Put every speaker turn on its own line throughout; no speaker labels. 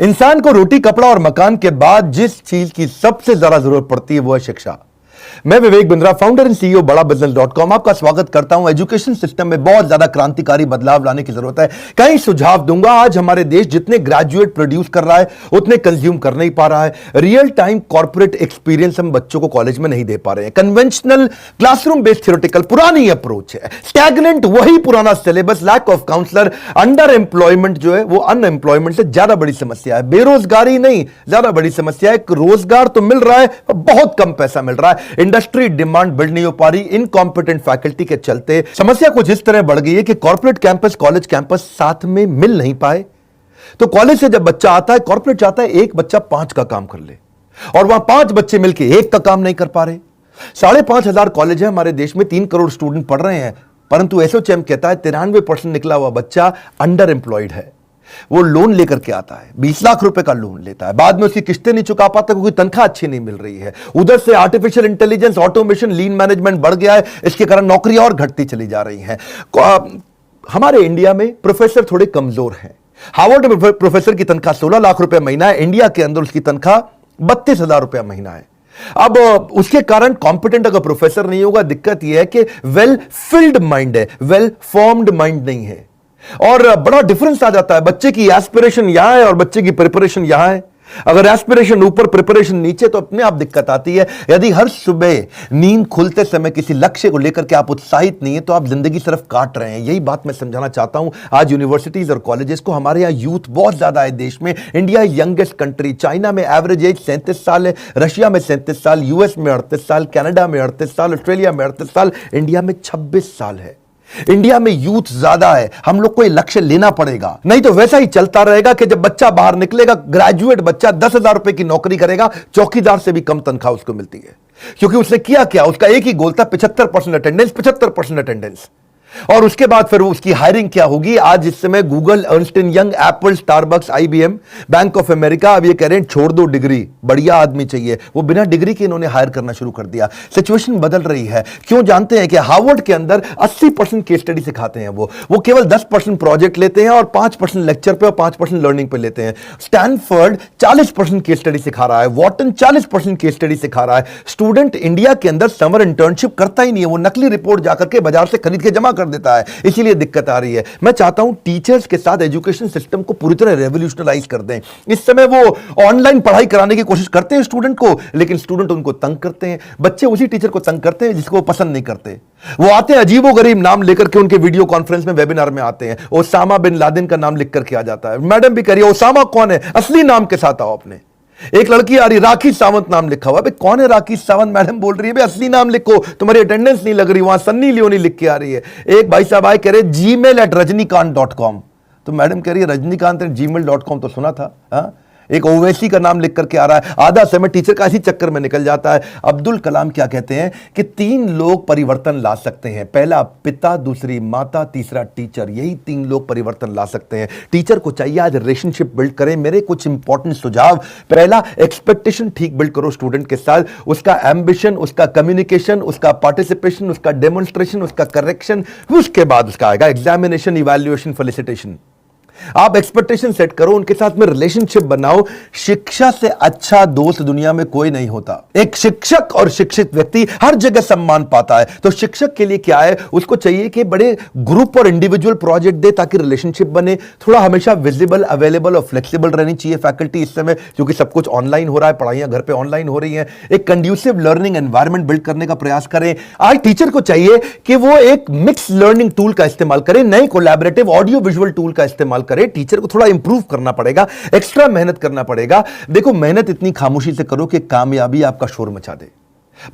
इंसान को रोटी, कपड़ा और मकान के बाद जिस चीज की सबसे ज्यादा जरूरत पड़ती है वो है शिक्षा। मैं Vivek Bindra, founder and CEO बड़ा बिजनेस.com आपका स्वागत करता हूं। एजुकेशन सिस्टम में बहुत ज्यादा क्रांतिकारी बदलाव लाने की जरूरत है। कई सुझाव दूंगा। आज हमारे देश जितने ग्रेजुएट प्रोड्यूस कर रहा है उतने कंज्यूम कर नहीं पा रहा है। रियल टाइम कॉर्पोरेट एक्सपीरियंस हम बच्चों को कॉलेज में नहीं दे पा रहे हैं। कन्वेंशनल क्लासरूम बेस्ड थ्योरेटिकल पुरानी अप्रोच है। स्टैग्नेंट वही पुराना syllabus, lack of counsellor, underemployment जो है वो अनएम्प्लॉयमेंट से ज्यादा बड़ी समस्या है। बेरोजगारी नहीं, ज्यादा बड़ी समस्या है। रोजगार तो मिल रहा है, बहुत कम पैसा मिल रहा है। इंडस्ट्री डिमांड बिल्ड नहीं हो पा रही। इनकॉम्पिटेंट फैकल्टी के चलते समस्या कुछ इस तरह बढ़ गई है कि कॉर्पोरेट कैंपस, कॉलेज कैंपस साथ में मिल नहीं पाए। तो कॉलेज से जब बच्चा आता है, कॉर्पोरेट चाहता है एक बच्चा 5 का काम कर ले, और वहां 5 बच्चे मिलकर 1 का काम नहीं कर पा रहे। 5,500 कॉलेज है हमारे देश में, 3 करोड़ स्टूडेंट पढ़ रहे हैं, परंतु एसोचैम कहता है 93% निकला हुआ बच्चा अंडर एम्प्लॉयड है। वो लोन लेकर के आता है, 20 लाख रुपए का लोन लेता है, बाद में उसकी किस्तें नहीं चुका पाता क्योंकि तनख्वाह अच्छी नहीं मिल रही है। उधर से आर्टिफिशियल इंटेलिजेंस, ऑटोमेशन, लीन मैनेजमेंट बढ़ गया है, इसके कारण नौकरियां और घटती चली जा रही हैं। हमारे इंडिया में प्रोफेसर थोड़े कमजोर हैं। हार्वर्ड में प्रोफेसर की तनख्वाह 16 लाख रुपए महीना है, इंडिया के अंदर उसकी तनख्वाह 32,000 रुपया महीना है। अब उसके कारण कॉम्पिटेंट अगर प्रोफेसर नहीं होगा, दिक्कत यह है कि वेल फिल्ड माइंड है, वेल फॉर्म्ड माइंड नहीं है, और बड़ा डिफरेंस आ जाता है। बच्चे की एस्पिरेशन यहां है और बच्चे की प्रिपरेशन यहां है। अगर एस्पिरेशन ऊपर, प्रिपरेशन नीचे, तो अपने आप दिक्कत आती है। यदि हर सुबह नींद खुलते समय किसी लक्ष्य को लेकर के आप उत्साहित नहीं है तो आप जिंदगी सिर्फ काट रहे हैं। यही बात मैं समझाना चाहता हूं आज यूनिवर्सिटीज और कॉलेजेस को। हमारे यहां यूथ बहुत ज्यादा है देश में। India youngest country. चाइना में एवरेज एज 37 साल है, रशिया में 37 साल, यूएस में 38 साल, कनाडा में 38 साल, ऑस्ट्रेलिया में 38 साल, इंडिया में 26 साल है। इंडिया में यूथ ज्यादा है। हम लोग को यह लक्ष्य लेना पड़ेगा, नहीं तो वैसा ही चलता रहेगा कि जब बच्चा बाहर निकलेगा, ग्रेजुएट बच्चा 10,000 रुपए की नौकरी करेगा, चौकीदार से भी कम तनख्वाह उसको मिलती है। क्योंकि उसने किया क्या, उसका एक ही गोल था, 75% अटेंडेंस, 75% अटेंडेंस। और उसके बाद फिर उसकी हायरिंग क्या होगी। आज इस समय Google, Ernst and young, Apple, Starbucks, IBM, bank of America अब ये कह रहे हैं छोड़ दो डिग्री, बढ़िया आदमी चाहिए। वो बिना डिग्री के इन्होंने हायर करना शुरू कर दिया। सिचुएशन बदल रही है। क्यों जानते हैं कि हार्वर्ड के अंदर 80% केस स्टडी सिखाते हैं। वो केवल 10% प्रोजेक्ट लेते हैं और 5% लेक्चर पे और 5% लर्निंग पे लेते हैं। स्टैनफोर्ड 40% केस स्टडी सिखा रहा है, वॉटन 40% केस स्टडी सिखा रहा है। स्टूडेंट इंडिया के अंदर समर इंटर्नशिप करता ही नहीं है, वो नकली रिपोर्ट जाकर के बाजार से खरीद के जमा कर देता है, इसीलिए दिक्कत आ रही है। मैं चाहता हूं टीचर्स के साथ एजुकेशन सिस्टम को पूरी तरह रेवोल्यूशनलाइज कर दें। इस समय वो ऑनलाइन पढ़ाई कराने की कोशिश करते हैं स्टूडेंट को, लेकिन स्टूडेंट उनको तंग करते हैं। बच्चे उसी टीचर को तंग करते हैं जिसको वो पसंद नहीं करते। वो आते हैं अजीबोगरीब नाम लेकर के, उनके वीडियो कॉन्फ्रेंस में, वेबिनार में आते हैं, ओसामा बिन लादेन का नाम लिख करके आ जाता है। मैडम भी कह रही है ओसामा कौन है, असली नाम के साथ आओ अपने। एक लड़की आ रही, राखी सावंत नाम लिखा हुआ। भाई कौन है राखी सावंत? मैडम बोल रही है भाई असली नाम लिखो, तुम्हारी अटेंडेंस नहीं लग रही। वहां सन्नी लियोनी लिख के आ रही है। एक भाई साहब आए, कह रहे gmail@rajnikant.com। तो मैडम कह रही है रजनीकांत gmail.com तो सुना था। हाँ, एक ओवैसी का नाम लिख करके आ रहा है। आधा समय टीचर का इसी चक्कर में निकल जाता है। अब्दुल कलाम क्या कहते हैं कि 3 लोग परिवर्तन ला सकते हैं, पहला पिता, दूसरी माता, तीसरा टीचर। यही 3 लोग परिवर्तन ला सकते हैं। टीचर को चाहिए आज रिलेशनशिप बिल्ड करें। मेरे कुछ इंपॉर्टेंट सुझाव: पहला, एक्सपेक्टेशन ठीक बिल्ड करो स्टूडेंट के साथ, उसका एम्बिशन, उसका कम्युनिकेशन, उसका पार्टिसिपेशन, उसका डेमोन्स्ट्रेशन, उसका करेक्शन। उसके बाद उसका आएगा एग्जामिनेशन, इवैल्यूएशन, फेलिसिटेशन। आप एक्सपेक्टेशन सेट करो, उनके साथ में रिलेशनशिप बनाओ। शिक्षा से अच्छा दोस्त दुनिया में कोई नहीं होता। एक शिक्षक और शिक्षित व्यक्ति हर जगह सम्मान पाता है। तो शिक्षक के लिए क्या है, उसको चाहिए कि बड़े ग्रुप और इंडिविजुअल प्रोजेक्ट दे ताकि रिलेशनशिप बने। थोड़ा हमेशा विजिबल, अवेलेबल और फ्लेक्सिबल रहनी चाहिए फैकल्टी इस समय, क्योंकि सब कुछ ऑनलाइन हो रहा है, पढ़ाइयां घर पे ऑनलाइन हो रही हैं। एक कंड्यूसिव लर्निंग एनवायरनमेंट बिल्ड करने का प्रयास करें। आज टीचर को चाहिए कि वो एक मिक्स लर्निंग टूल का इस्तेमाल करें, नए कोलैबोरेटिव ऑडियो विजुअल टूल का इस्तेमाल करे। टीचर को थोड़ा इंप्रूव करना पड़ेगा, एक्स्ट्रा मेहनत करना पड़ेगा। देखो, मेहनत इतनी खामोशी से करो कि कामयाबी आपका शोर मचा दे।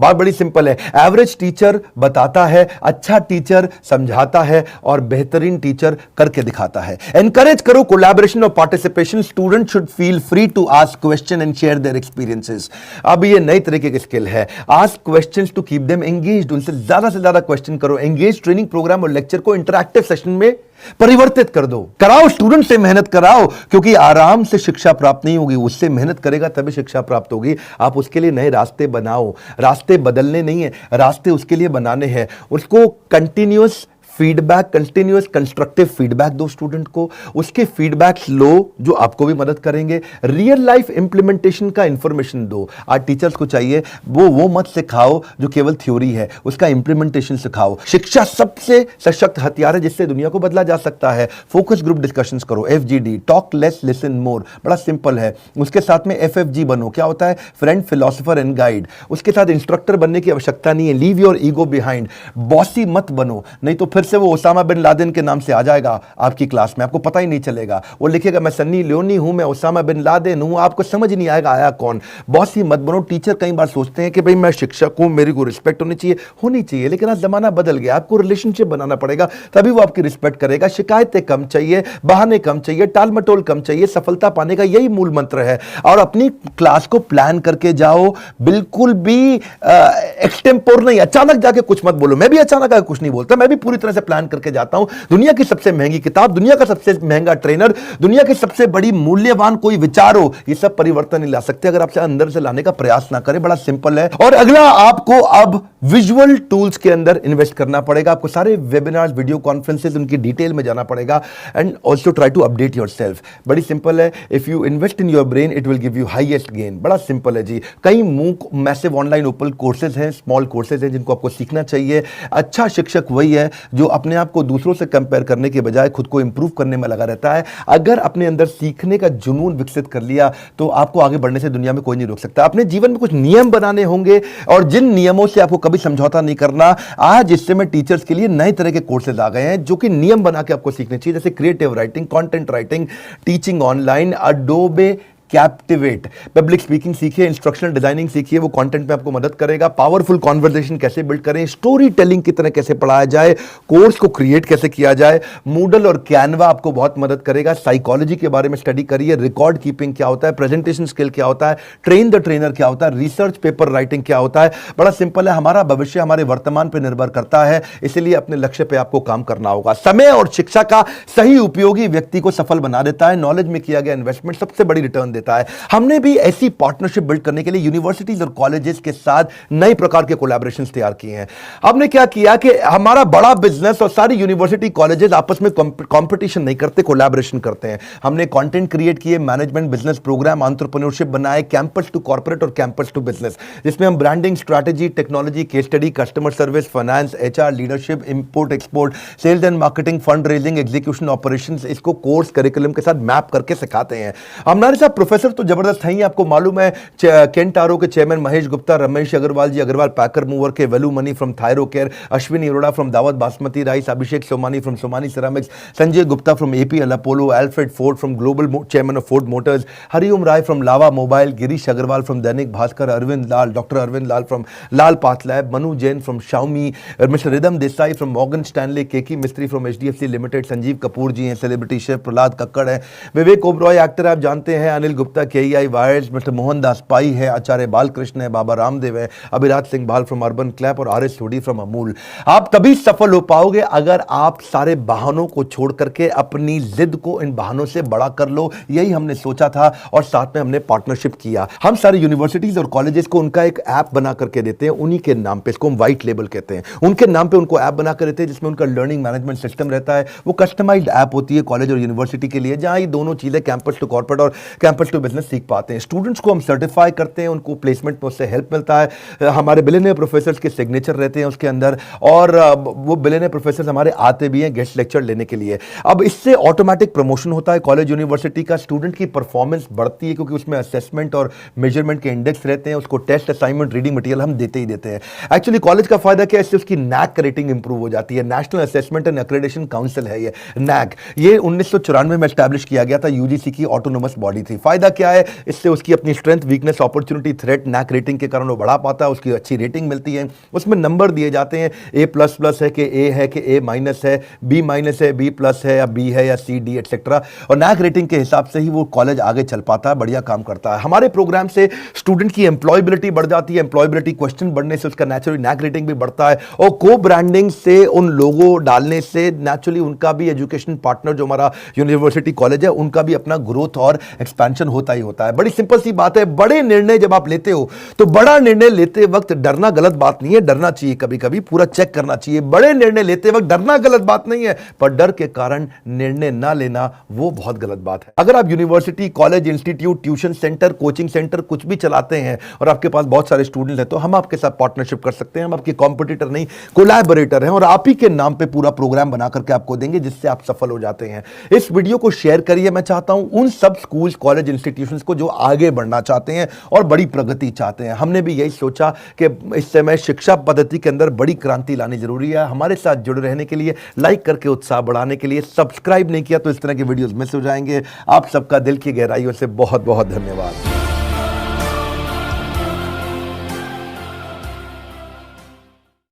बात बड़ी सिंपल है। एवरेज टीचर बताता है, अच्छा टीचर समझाता है, और बेहतरीन टीचर करके दिखाता है। एनकरेज करो कोलैबोरेशन और participation. Student should feel free to ask question and share their experiences. अब ये नई तरीके की स्किल है, ask questions to keep them engaged. उनसे ज्यादा से ज्यादा क्वेश्चन करो। एंगेज ट्रेनिंग प्रोग्राम और लेक्चर को इंटरैक्टिव सेशन में परिवर्तित कर दो। कराओ, स्टूडेंट से मेहनत कराओ, क्योंकि आराम से शिक्षा प्राप्त नहीं होगी, उससे मेहनत करेगा तभी शिक्षा प्राप्त होगी। आप उसके लिए नए रास्ते बनाओ। रास्ते बदलने नहीं है, रास्ते उसके लिए बनाने हैं। उसको continuous feedback, continuous constructive feedback दो स्टूडेंट को, उसके फीडबैक्स लो जो आपको भी मदद करेंगे। रियल लाइफ इंप्लीमेंटेशन का इंफॉर्मेशन दो। आज टीचर्स को चाहिए वो मत सिखाओ जो केवल थ्योरी है, उसका इंप्लीमेंटेशन सिखाओ। शिक्षा सबसे सशक्त हथियार है जिससे दुनिया को बदला जा सकता है। फोकस ग्रुप डिस्कशंस करो, FGD, talk less listen more, बड़ा सिंपल है। उसके साथ में FFG बनो, क्या होता है? Friend, philosopher and guide. उसके साथ इंस्ट्रक्टर बनने की आवश्यकता नहीं है, leave your ego behind. Bossy मत बनो, नहीं तो फिर से वो ओसामा बिन लादेन के नाम से आ जाएगा आपकी क्लास में, आपको पता ही नहीं चलेगा। वो लिखेगा मैं सन्नी लियोनी हूं, मैं ओसामा बिन लादेन हूं, आपको समझ नहीं आएगा आया कौन। बॉसी मत बनो। टीचर कई बार सोचते हैं कि भाई मैं शिक्षक हूं, मेरी को रिस्पेक्ट होनी चाहिए, लेकिन आज जमाना बदल गया, आपको रिलेशनशिप बनाना पड़ेगा, तभी वो आपकी रिस्पेक्ट करेगा। शिकायतें कम चाहिए, बहाने कम चाहिए, टाल मटोल कम चाहिए। सफलता पाने का यही मूल मंत्र है। और अपनी क्लास को प्लान करके जाओ, बिल्कुल भी एक्सटेम्पोर नहीं, अचानक जाके कुछ मत बोलो। मैं भी अचानक आके कुछ नहीं बोलता, मैं भी पूरी तरह से प्लान करके जाता हूं। दुनिया की सबसे महंगी किताब, दुनिया का सबसे महंगा ट्रेनर, दुनिया की सबसे बड़ी मूल्यवान कोई विचार हो, ये सब परिवर्तन नहीं ला सकते अगर आपसे अंदर से लाने का प्रयास ना करें। बड़ा सिंपल है। और अगला, आपको अब विजुअल टूल्स के अंदर इन्वेस्ट करना पड़ेगा। आपको सारे वेबिनार्स, वीडियो कॉन्फ्रेंसेस, उनकी डिटेल में जाना पड़ेगा। And also try to update yourself. बड़ी सिंपल है। If you invest in your brain it will give you highest gain. बड़ा सिंपल है जी। कई MOOC massive online open courses हैं, स्मॉल कोर्सेज हैं जिनको आपको सीखना चाहिए। अच्छा शिक्षक वही है जो अपने आप को दूसरों से कंपेयर करने के बजाय खुद को इंप्रूव करने में लगा रहता है। अगर अपने अंदर सीखने का जुनून विकसित कर लिया तो आपको आगे बढ़ने से दुनिया में कोई नहीं रोक सकता। अपने जीवन में कुछ नियम बनाने होंगे और जिन नियमों से आपको कभी समझौता नहीं करना। आज इस समय टीचर्स के लिए नए तरह के कोर्सेज आ गए हैं जो कि नियम बना के आपको सीखने चाहिए, जैसे creative writing, content writing, teaching online, Adobe captivate. Public speaking सीखिए, इंस्ट्रक्शनल डिजाइनिंग सीखिए, वो कंटेंट में आपको मदद करेगा। पावरफुल कॉन्वर्सेशन कैसे बिल्ड करें, स्टोरी टेलिंग की तरह कैसे पढ़ाया जाए, कोर्स को क्रिएट कैसे किया जाए। मूडल और कैनवा आपको बहुत मदद करेगा। साइकोलॉजी के बारे में स्टडी करिए, रिकॉर्ड कीपिंग क्या होता है, प्रेजेंटेशन स्किल क्या होता है, ट्रेन द ट्रेनर क्या होता है, रिसर्च पेपर राइटिंग क्या होता है। बड़ा सिंपल है। हमारा भविष्य हमारे वर्तमान पर निर्भर करता है, इसलिए अपने लक्ष्य पर आपको काम करना होगा। समय और शिक्षा का सही उपयोगी व्यक्ति को सफल बना देता है। नॉलेज में किया गया इन्वेस्टमेंट सबसे बड़ी रिटर्न देता है। हमने भी ऐसी पार्टनरशिप बिल्ड करने के लिए यूनिवर्सिटीज और कॉलेजेस के साथ नए प्रकार के कोलैबोरेशंस तैयार किए हैं। हमने क्या किया कि हमारा बड़ा बिजनेस और सारी यूनिवर्सिटी कॉलेजेस आपस में कंपटीशन नहीं करते, कोलैबोरेशन करते हैं। हमने कंटेंट क्रिएट किए, मैनेजमेंट बिजनेस प्रोग्राम, एंटरप्रेन्योरशिप बनाए, कैंपस टू कॉर्पोरेट और कैंपस टू बिजनेस, जिसमें हम branding, strategy, technology, case study, customer service, finance, HR, leadership, import export, sales and marketing, fund raising, execution, operations, इसको course curriculum के साथ map करके सिखाते हैं। हमारे साथ प्रोफेसर तो जबरदस्त है ही। आपको मालूम है केंटारो के chairman Mahesh Gupta, Ramesh Agarwal ji, Agarwal packer mover के Velu Mani from Thyrocare, Ashwini Arora from Daawat basmati rice, Abhishek Somani from Somany ceramics, Sanjay Gupta from APL Apollo, Alfred Ford from global chairman of Ford Motors, Hariom Rai from Lava mobile, Girish Agarwal from Dainik Bhaskar, Arvind Lal, doctor Arvind Lal from Lal path lab, Manu Jain from Xiaomi, mister Ridham Desai from Morgan Stanley, Keki Mistry from HDFC limited, Sanjeev Kapoor ji हैं, celebrity chef Prahlad Kakkar है, Vivek Oberoi actor आप जानते हैं, Anil Gupta KEI wires, mister Mohandas Pai है, आचार्य बालकृष्ण है, बाबा रामदेव है, अभिराज सिंह बाल from urban clap और RS सोडी फ्रॉम अमूल। आप तभी सफल हो पाओगे अगर आप सारे बहानों को छोड़ करके अपनी जिद को इन बहानों से बड़ा कर लो। यही हमने सोचा था और साथ में हमने पार्टनरशिप किया। हम सारे यूनिवर्सिटीज और कॉलेजेस को उनका एक ऐप बना करके देते हैं, उन्हीं के नाम पे, इसको हम व्हाइट लेबल कहते हैं, उनके नाम पे उनको ऐप बना कर देते हैं जिसमें उनका लर्निंग मैनेजमेंट सिस्टम रहता है। वो कस्टमाइज्ड ऐप होती है कॉलेज और यूनिवर्सिटी के लिए, जहां ये दोनों चीजें कैंपस टू कॉर्पोरेट और कैंपस टू बिजनेस सीख पाते हैं। स्टूडेंट्स को हम सर्टिफाई करते हैं, उनको प्लेसमेंट में उससे हेल्प मिलता है। हमारे बिलियनियर प्रोफेसर्स के सिग्नेचर रहते हैं उसके अंदर, और वो बिलियनियर प्रोफेसर्स हमारे आते भी हैं गेस्ट लेक्चर लेने के लिए। अब इससे ऑटोमेटिक प्रमोशन होता है कॉलेज यूनिवर्सिटी का, स्टूडेंट की परफॉर्मेंस बढ़ती है क्योंकि उसमें असेसमेंट और मेजरमेंट के इंडेक्स रहते हैं, उसको टेस्ट, असाइनमेंट, रीडिंग मटेरियल हम देते ही देते हैं। एक्चुअली कॉलेज का फायदा क्या है, इससे उसकी NAAC रेटिंग इंप्रूव हो जाती है। National assessment and accreditation council है ये NAAC, ये 1994 में एस्टैब्लिश किया गया था, UGC की ऑटोनोमस बॉडी थी। फायदा क्या है, इससे उसकी अपनी strength, weakness, opportunity, threat, NAAC rating के कारण वो बढ़ा पाता है, उसकी अच्छी रेटिंग मिलती है, उसमें नंबर दिए जाते हैं, A++ है कि A है कि A- है, B- है, B+ है या B है या C, D एटसेट्रा, और NAAC रेटिंग के हिसाब से ही वो कॉलेज आगे चल पाता है, बढ़िया काम करता है। हमारे प्रोग्राम से स्टूडेंट की एम्प्लॉयबिलिटी बढ़ जाती है, एम्प्लॉयबिलिटी क्वेश्चन बढ़ने से उसका नेचुरली NAAC रेटिंग भी बढ़ता है, और को ब्रांडिंग से उन लोगों डालने से नेचुरली उनका भी एजुकेशन पार्टनर जो हमारा यूनिवर्सिटी कॉलेज है उनका भी अपना ग्रोथ और एक्सपेंशन टेंशन होता ही होता है। बड़ी सिंपल सी बात है, बड़े निर्णय जब आप लेते हो तो बड़ा निर्णय लेते वक्त डरना गलत बात नहीं है, डरना चाहिए, कभी कभी पूरा चेक करना चाहिए। बड़े निर्णय लेते वक्त डरना गलत बात नहीं है, पर डर के कारण निर्णय ना लेना वो बहुत गलत बात है। अगर आप university, college, institute, tuition centre, coaching centre कुछ भी चलाते हैं और आपके पास बहुत सारे स्टूडेंट हैं, तो हम आपके साथ पार्टनरशिप कर सकते हैं। हम आपके कॉम्पिटिटर नहीं, कोलैबोरेटर हैं और आप ही के नाम पे पूरा प्रोग्राम बना करके आपको देंगे जिससे आप सफल हो जाते हैं। इस वीडियो को शेयर करिए। मैं चाहता हूं उन सब स्कूल, कॉलेज, इंस्टीट्यूशंस को जो आगे बढ़ना चाहते हैं और बड़ी प्रगति चाहते हैं। हमने भी यही सोचा कि इस समय शिक्षा पद्धति के अंदर बड़ी क्रांति लानी जरूरी है। हमारे साथ जुड़े रहने के लिए, लाइक करके उत्साह बढ़ाने के लिए, सब्सक्राइब नहीं किया तो इस तरह के वीडियोस मिस हो जाएंगे। आप सबका दिल की गहराइयों से बहुत बहुत धन्यवाद।